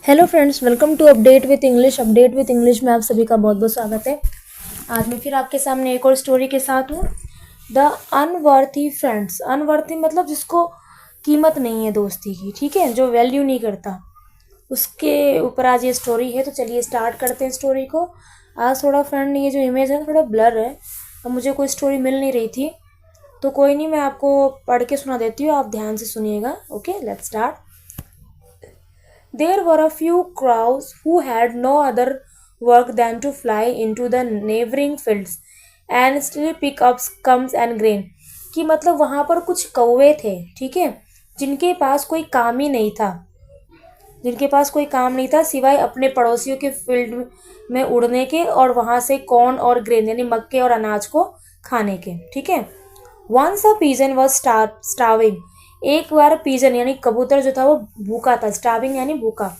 Hello friends, welcome to update with English में आप सभी का बहुत बहुत स्वागत है। आज मैं फिर आपके सामने एक और स्टोरी के साथ हूँ। The अनवर्थी friends. अनवर्थी मतलब जिसको कीमत नहीं है दोस्ती की, ठीक है, जो वैल्यू नहीं करता, उसके ऊपर आज ये स्टोरी है। तो चलिए स्टार्ट करते हैं स्टोरी को। आज थोड़ा फ्रेंड ये जो इमेज है थोड़ा ब्लर है, अब मुझे कोई स्टोरी मिल नहीं रही थी, तो कोई नहीं, मैं आपको पढ़ के सुना देती हूँ, आप ध्यान से सुनिएगा। Okay, let's start. There were a few crows who had no other work than to fly into the neighboring fields and still pick up scums and grain। कि मतलब वहाँ पर कुछ कौवे थे, ठीक है, जिनके पास कोई काम ही नहीं था, सिवाय अपने पड़ोसियों के फील्ड में उड़ने के और वहाँ से कॉर्न और ग्रेन यानी मक्के और अनाज को खाने के, ठीक है। Once a pigeon was starving। एक बार पिजन यानी कबूतर जो था वो भूखा था, स्टार्विंग यानी भूखा।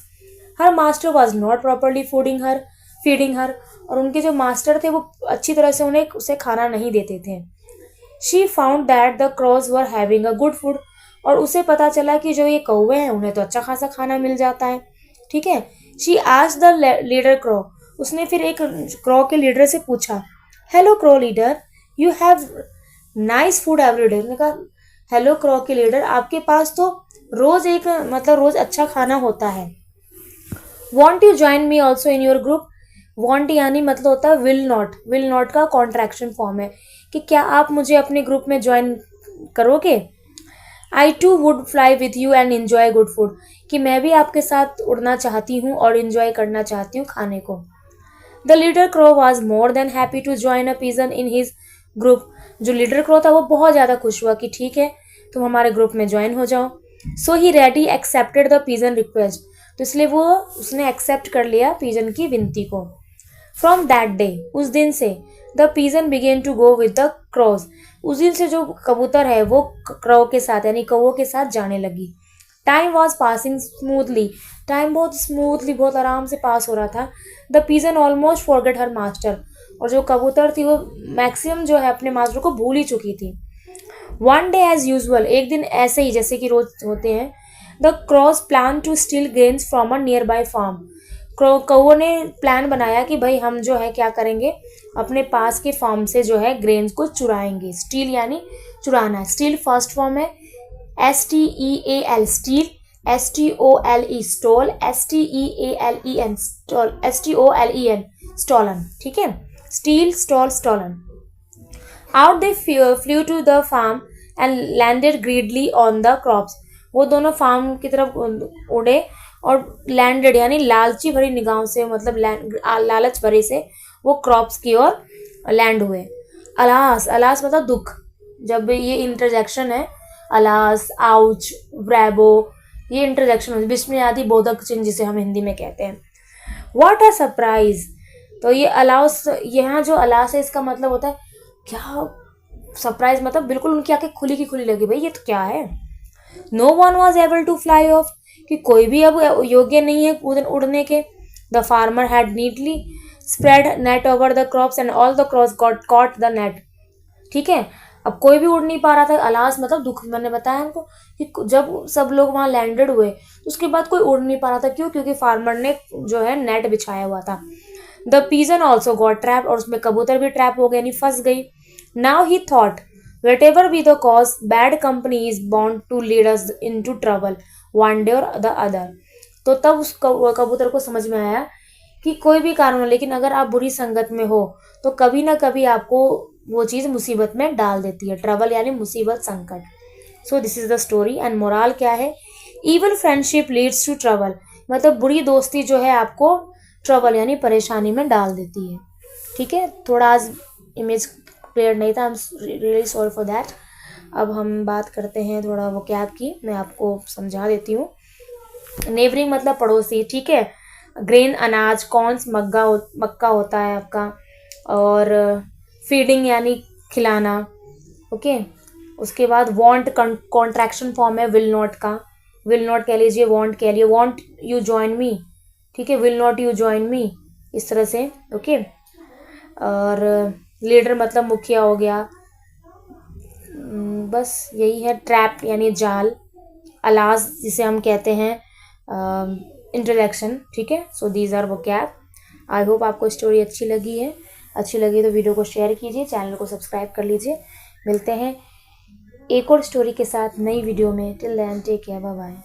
Her master was not properly feeding her, और उनके जो मास्टर थे वो अच्छी तरह से उसे खाना नहीं देते थे। She found that the crows were having a good food. और उसे पता चला कि जो ये कौवे हैं उन्हें तो अच्छा खासा खाना मिल जाता है, ठीक है। She asked the leader क्रॉ। उसने फिर एक क्रॉ के लीडर से पूछा, hello क्रॉ leader, you have nice food every day. ने कहा, हेलो क्रॉ के लीडर, आपके पास तो रोज अच्छा खाना होता है। Want you join me also in your group. Want यानी मतलब होता है विल नॉट का कॉन्ट्रैक्शन फॉर्म है कि क्या आप मुझे अपने ग्रुप में ज्वाइन करोगे। I too would fly with you and enjoy good food. कि मैं भी आपके साथ उड़ना चाहती हूँ और एंजॉय करना चाहती हूँ खाने को। The leader crow was more than happy to join a pigeon in his group. जो लीडर क्रो था वो बहुत ज़्यादा खुश हुआ कि ठीक है, तुम हमारे ग्रुप में ज्वाइन हो जाओ। So he ready accepted the pigeon request. तो इसलिए उसने एक्सेप्ट कर लिया पिजन की विनती को। फ्रॉम दैट डे, उस दिन से, the pigeon began to go with the crows. उस दिन से जो कबूतर है वो क्रॉ के साथ यानी कौवों के साथ जाने लगी। Time was passing smoothly. Time बहुत स्मूथली, बहुत आराम से पास हो रहा था। The pigeon almost forget her master. और जो कबूतर थी वो मैक्सिमम जो है अपने मास्टर को भूल ही चुकी थी। वन डे एज यूजल, एक दिन ऐसे ही जैसे कि रोज होते हैं, the crows plan to steal grains from a nearby farm. कौओं ने प्लान बनाया कि भाई हम जो है क्या करेंगे, अपने पास के फार्म से जो है ग्रेन्स को चुराएंगे। स्टील यानी चुराना। स्टील फर्स्ट फॉर्म है STEAL steal, STOLE stole, STEALEN STOLEN stolen, ठीक है। Steal, stole, stolen. Out they flew to the farm and landed greedily on the crops। वो दोनों फार्म की तरफ उड़े और लैंडेड यानी लालची भरी निगाहों से, मतलब लालच भरे से वो क्रॉप्स की ओर लैंड हुए। अलास, अलास मतलब दुख। जब ये इंटरजेक्शन है, अलास, आउच, ब्रैबो, ये इंटरजेक्शन विस्मयादि बोधक चिन्ह जिसे हम हिंदी में कहते हैं। What a surprise. तो ये अलाउस, यहाँ जो अलास है इसका मतलब होता है क्या, सरप्राइज मतलब बिल्कुल उनकी आंखें खुली की खुली लगी, भाई ये तो क्या है। No one was able to fly off, कि कोई भी अब योग्य नहीं है उड़ने के। The farmer had neatly spread net over the crops and all the crops got caught the net, ठीक है। अब कोई भी उड़ नहीं पा रहा था। अलास मतलब दुख, मैंने बताया हमको कि जब सब लोग वहां लैंडेड हुए तो उसके बाद कोई उड़ नहीं पा रहा था। क्यों? क्योंकि फार्मर ने जो है नेट बिछाया हुआ था। The pigeon also got trap, और उसमें कबूतर भी ट्रैप हो गई यानी फंस गई। Now he thought, whatever be the cause, bad company is bound to lead us into trouble one day or the other। तो तब उस कबूतर को समझ में आया कि कोई भी कारण हो, लेकिन अगर आप बुरी संगत में हो तो कभी ना कभी आपको वो चीज़ मुसीबत में डाल देती है। ट्रबल यानी मुसीबत, संकट। So this is the story and moral क्या है, evil friendship leads to trouble. मतलब बुरी दोस्ती जो है आपको ट्रबल यानी परेशानी में डाल देती है, ठीक है। थोड़ा आज इमेज क्लियर नहीं था, I am really sorry for that. अब हम बात करते हैं थोड़ा वोकैब की, मैं आपको समझा देती हूँ। नेबरिंग मतलब पड़ोसी, ठीक है। ग्रेन अनाज, कॉर्न्स मक्का होता है आपका, और फीडिंग यानी खिलाना, ओके। उसके बाद वांट कॉन्ट्रैक्शन फॉर्म है विल नॉट का। विल नॉट कह लीजिए, वांट कह लिए। वांट यू ज्वाइन मी, ठीक है, will not you join me, इस तरह से, ओके। और लीडर मतलब मुखिया हो गया। बस यही है। ट्रैप यानी जाल। अलास जिसे हम कहते हैं इंटरेक्शन, ठीक है। So these are vocab. I hope आपको स्टोरी अच्छी लगी है। अच्छी लगी तो वीडियो को शेयर कीजिए, चैनल को सब्सक्राइब कर लीजिए। मिलते हैं एक और स्टोरी के साथ नई वीडियो में। Till then take care, bye bye.